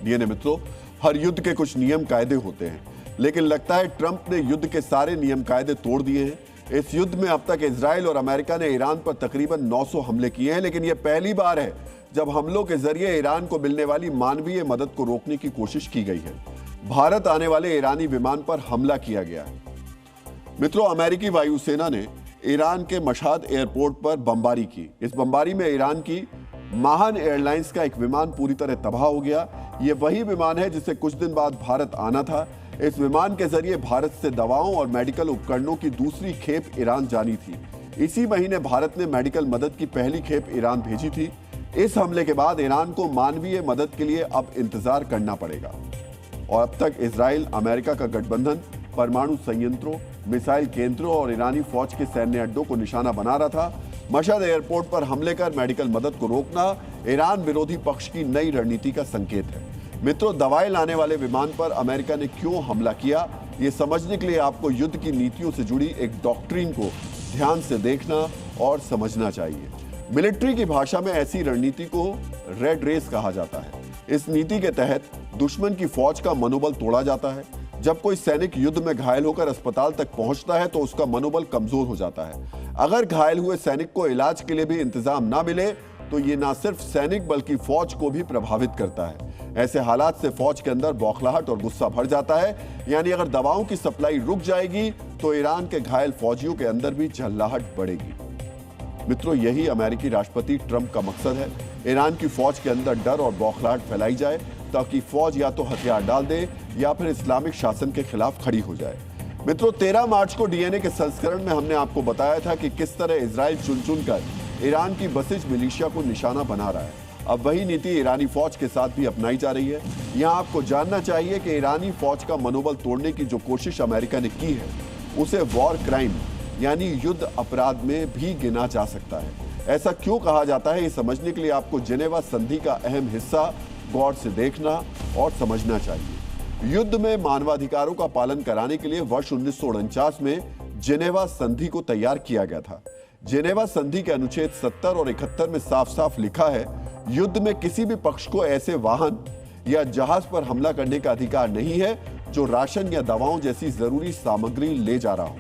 DNA मित्रों, हर युद्ध के कुछ नियम कायदे होते हैं, लेकिन लगता है ट्रंप ने युद्ध के सारे नियम कायदे तोड़ दिए हैं। इस युद्ध में अब तक इजराइल और अमेरिका ने ईरान पर तकरीबन 900 हमले किए हैं, लेकिन यह पहली बार है जब हमलों के जरिए ईरान को मिलने वाली मानवीय मदद को रोकने की कोशिश की गई है। भारत आने वाले ईरानी विमान पर हमला किया गया है। मित्रों, अमेरिकी वायुसेना ने ईरान के मशहद एयरपोर्ट पर बमबारी की। इस बमबारी में ईरान की महान एयरलाइंस का एक विमान पूरी तरह तबाह हो गया। ये वही विमान है जिसे कुछ दिन बाद भारत आना था। इस विमान के जरिए भारत से दवाओं और मेडिकल उपकरणों की दूसरी खेप ईरान जानी थी। इसी महीने भारत ने मेडिकल मदद की पहली खेप ईरान भेजी थी। इस हमले के बाद ईरान को मानवीय मदद के लिए अब इंतजार करना पड़ेगा। और अब तक इजराइल, अमेरिका का गठबंधन परमाणु संयंत्रों, मिसाइल केंद्रों और ईरानी फौज के सैन्य अड्डों को निशाना बना रहा था। मशहद एयरपोर्ट पर हमले कर मेडिकल मदद को रोकना ईरान विरोधी पक्ष की नई रणनीति का संकेत है। मित्रों, दवाएं लाने वाले विमान पर अमेरिका ने क्यों हमला किया, ये समझने के लिए आपको युद्ध की नीतियों से जुड़ी एक डॉक्ट्रिन को ध्यान से देखना और समझना चाहिए। मिलिट्री की भाषा में ऐसी रणनीति को रेड रेस कहा जाता है। इस नीति के तहत दुश्मन की फौज का मनोबल तोड़ा जाता है। जब कोई सैनिक युद्ध में घायल होकर अस्पताल तक पहुंचता है तो उसका मनोबल कमजोर हो जाता है। अगर घायल हुए सैनिक को इलाज के लिए भी इंतजाम ना मिले तो ये ना सिर्फ सैनिक बल्कि फौज को भी प्रभावित करता है। ऐसे हालात से फौज के अंदर बौखलाहट और गुस्सा भर जाता है। यानी अगर दवाओं की सप्लाई रुक जाएगी तो ईरान के घायल फौजियों के अंदर भी झल्लाहट बढ़ेगी। मित्रों, यही अमेरिकी राष्ट्रपति ट्रंप का मकसद है। ईरान की फौज के अंदर डर और बौखलाहट फैलाई जाए ताकि फौज या तो हथियार डाल दे या फिर इस्लामिक शासन के खिलाफ खड़ी हो जाए। मित्रों, 13 मार्च को डीएनए के संस्करण में हमने आपको बताया था कि किस तरह इजराइल चुन चुनकर ईरान की बसिज मिलिशिया को निशाना बना रहा है। अब वही नीति ईरानी फौज के साथ भी अपनाई जा रही है। यहाँ आपको जानना चाहिए कि ईरानी फौज का मनोबल तोड़ने की जो कोशिश अमेरिका ने की है उसे वॉर क्राइम यानी युद्ध अपराध में भी गिना जा सकता है। ऐसा क्यों कहा जाता है, ये समझने के लिए आपको जेनेवा संधि का अहम हिस्सा गौर से देखना और समझना चाहिए। युद्ध में मानवाधिकारों का पालन कराने के लिए वर्ष 1949 में जेनेवा संधि को तैयार किया गया था। जेनेवा संधि के अनुच्छेद 70 और 71 में साफ साफ लिखा है, युद्ध में किसी भी पक्ष को ऐसे वाहन या जहाज पर हमला करने का अधिकार नहीं है जो राशन या दवाओं जैसी जरूरी सामग्री ले जा रहा हो।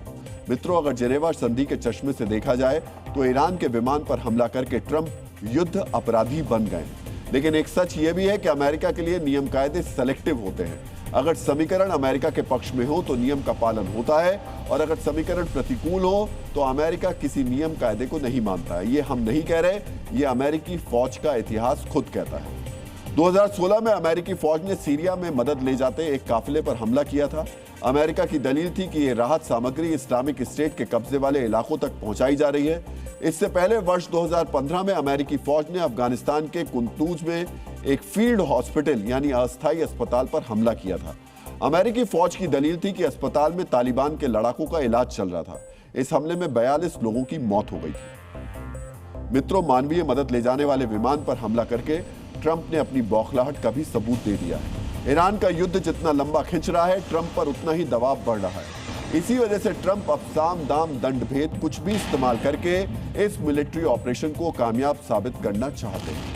मित्रों, अगर जेनेवा संधि के चश्मे से देखा जाए तो ईरान के विमान पर हमला करके ट्रंप युद्ध अपराधी बन गए। लेकिन एक सच यह भी है कि अमेरिका के लिए नियम कायदे सेलेक्टिव होते हैं। अगर समीकरण अमेरिका के पक्ष में हो तो नियम का पालन होता है और अगर समीकरण प्रतिकूल हो तो अमेरिका किसी नियम कायदे को नहीं मानता है। ये हम नहीं कह रहे, ये अमेरिकी फौज का इतिहास खुद कहता है। 2016 में अमेरिकी फौज ने सीरिया में मदद ले जाते एक काफिले पर हमला किया था। अमेरिका की दलील थी कि ये राहत सामग्री इस्लामिक स्टेट के कब्जे वाले इलाकों तक पहुंचाई जा रही है। इससे पहले वर्ष 2015 में अमेरिकी फौज ने अफगानिस्तान के कुंदूज में एक फील्ड हॉस्पिटल यानी अस्थायी अस्पताल पर हमला किया था। अमेरिकी फौज की दलील थी कि अस्पताल में तालिबान के लड़ाकों का इलाज चल रहा था। इस हमले में 42 लोगों की मौत हो गई थी। मित्रों, मानवीय मदद ले जाने वाले विमान पर हमला करके ट्रंप ने अपनी बौखलाहट का भी सबूत दे दिया है। ईरान का युद्ध जितना लंबा खिंच रहा है, ट्रंप पर उतना ही दबाव बढ़ रहा है। इसी वजह से ट्रंप अब साम दाम दंड भेद कुछ भी इस्तेमाल करके इस मिलिट्री ऑपरेशन को कामयाब साबित करना चाहते हैं।